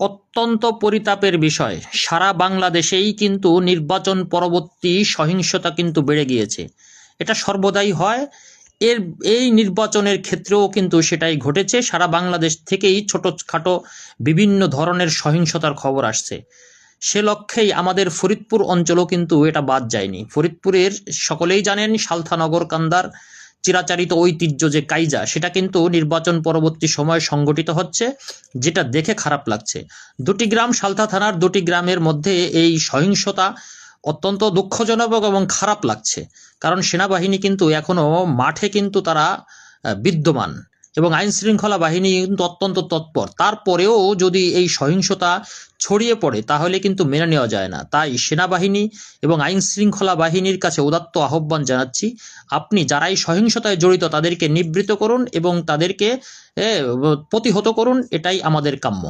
অত্যন্ত পরিতাপের বিষয়, সারা বাংলাদেশেই কিন্তু নির্বাচন পরবর্তী সহিংসতা কিন্তু বেড়ে গিয়েছে। এটা সর্বদাই হয়। এর এই নির্বাচনের ক্ষেত্রেও কিন্তু সেটাই ঘটেছে। সারা বাংলাদেশ থেকেই ছোটখাটো বিভিন্ন ধরনের সহিংসতার খবর আসছে। সে লক্ষ্যেই আমাদের ফরিদপুর অঞ্চলও কিন্তু এটা বাদ যায়নি। ফরিদপুরের সকলেই জানেন সালথানগর কান্দার চিরাচরিত ঐতিহ্য যে কাইজা, সেটা কিন্তু নির্বাচন পরবর্তী সময়ে সংগঠিত হচ্ছে, যেটা দেখে খারাপ লাগছে। দুটি গ্রাম, সালথা থানার দুটি গ্রামের মধ্যে এই সহিংসতা অত্যন্ত দুঃখজনক এবং খারাপ লাগছে। কারণ সেনাবাহিনী কিন্তু এখনো মাঠে কিন্তু তারা বিদ্যমান এবং আইন শৃঙ্খলা বাহিনী কিন্তু অত্যন্ত তৎপর। তারপরেও যদি এই সহিংসতা ছড়িয়ে পড়ে তাহলে কিন্তু মেনে নেওয়া যায় না। তাই সেনাবাহিনী এবং আইন শৃঙ্খলা বাহিনীর কাছে উদাত্ত আহ্বান জানাচ্ছি, আপনি যারাই সহিংসতায় জড়িত তাদেরকে নিবৃত্ত করুন এবং তাদেরকে প্রতিহত করুন। এটাই আমাদের কাম্য।